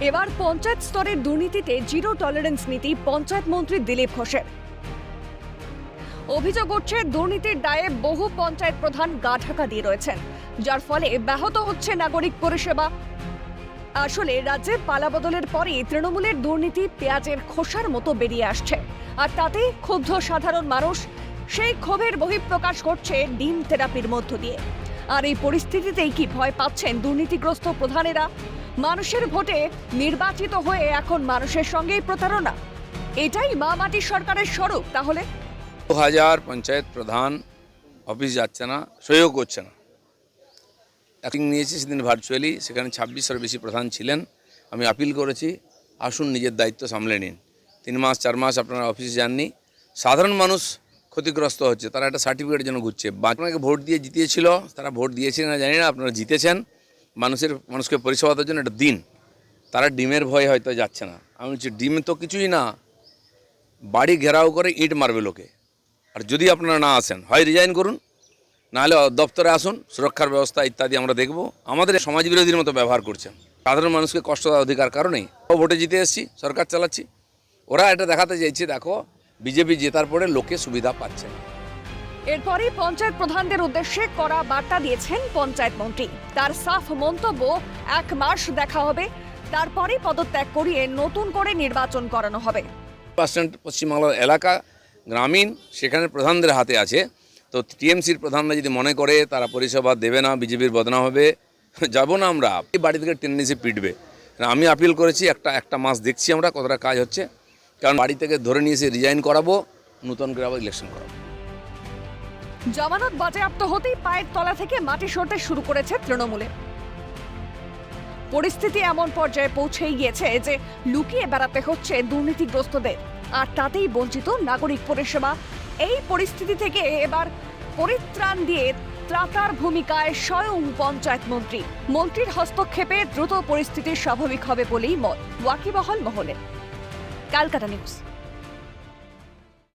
এবার পঞ্চায়েত স্তরের দুর্নীতিতে জিরো টলারেন্স নীতি পঞ্চায়েত মন্ত্রী দিলীপ ঘোষের। অভিযোগ উঠছে দুর্নীতির দায়ে বহু পঞ্চায়েত প্রধান গা ঢাকা দিয়ে রয়েছেন, যার ফলে ব্যাহত হচ্ছে নাগরিক পরিষেবা। আসলে রাজ্যে পালাবদলের পরই তৃণমূলের দুর্নীতি পেঁয়াজের খোসার মতো বেরিয়ে আসছে, আর তাতে ক্ষুব্ধ সাধারণ মানুষ সেই ক্ষোভের বহিঃপ্রকাশ করছে ডিম থেরাপির মধ্য দিয়ে। আর এই পরিস্থিতিতেই কি ভয় পাচ্ছেন দুর্নীতিগ্রস্ত প্রধানেরা? মানুষের ভোটে নির্বাচিত হয়ে এখন মানুষের সঙ্গেই প্রতারণা, এটাই মা মাটির সরকারের স্বরূপ। তাহলে 2000 পঞ্চায়েত প্রধান অফিস যাচ্ছে না, সইও করছে না। অ্যাক্টিং নিয়েছি সেদিন ভার্চুয়ালি, সেখানে 2600-এর বেশি প্রধান ছিলেন। আমি আপিল করেছি, আসুন নিজের দায়িত্ব সামলে নিন। 3 মাস 4 মাস আপনারা অফিসে যাননি, সাধারণ মানুষ ক্ষতিগ্রস্ত হচ্ছে, তারা একটা সার্টিফিকেটের জন্য ঘুরছে। আপনাকে ভোট দিয়ে জিতিয়েছিল, তারা ভোট দিয়েছেন না জানি না, আপনারা জিতেছেন, মানুষকে পরিষেবা দেওয়ার জন্য একটা দিন। তারা ডিমের ভয় হয়তো যাচ্ছে না। আমি বলছি ডিম তো কিছুই না, বাড়ি ঘেরাও করে ইট মারবে লোকে। আর যদি আপনারা না আসেন, হয় রিজাইন করুন, নাহলে দপ্তরে আসুন, সুরক্ষার ব্যবস্থা ইত্যাদি আমরা দেখব। আমাদের সমাজ বিরোধীর মতো ব্যবহার করছেন, সাধারণ মানুষকে কষ্ট দেওয়ার অধিকার কারণেই ভোটে জিতে এসেছি, সরকার চালাচ্ছি। ওরা এটা দেখাতে চাইছে, দেখো বিজেপি জেতার পরে লোকে সুবিধা পাচ্ছে না। এরপরই পঞ্চায়েত প্রধানদের উদ্দেশ্যে কড়া বার্তা দিয়েছেন পঞ্চায়েত মন্ত্রী। তার সাফ মন্তব্য, 1 মাস দেখা হবে, তারপরেই পদত্যাগ করিয়ে নতুন করে নির্বাচন করানো হবে। পশ্চিমবাংলার এলাকা গ্রামীণ, সেখানে প্রধানদের হাতে আছে। তো টিএমসির প্রধানরা যদি মনে করে তারা পরিষেবা দেবে না, বিজেপির বদনাম হবে, যাব না আমরা। বাড়ি থেকে টেনে এসে পিটবে। আমি আপিল করেছি, একটা মাস দেখছি আমরা কতটা কাজ হচ্ছে, কারণ বাড়ি থেকে ধরে নিয়ে এসে রিজাইন করাবো, নতুন করে আবার ইলেকশন করাবো। জামানত বাজেয়াপ্ত হতেই পায়ের তলা থেকে মাটি সরতে শুরু করেছে তৃণমূলে। পরিস্থিতি এমন পর্যায়ে পৌঁছেই গিয়েছে যে লুকিয়ে বেড়াতে হচ্ছে দুর্নীতিগ্রস্তদের, আর তাতেই বঞ্চিত নাগরিক পরিষেবা। এই পরিস্থিতি থেকে এবার পরিত্রাণ দিয়ে ত্রাতার ভূমিকায় স্বয়ং পঞ্চায়েত মন্ত্রী। মন্ত্রীর হস্তক্ষেপে দ্রুত পরিস্থিতি স্বাভাবিক হবে বলেই মত ওয়াকিবহাল মহলে। ক্যালকাটা নিউজ।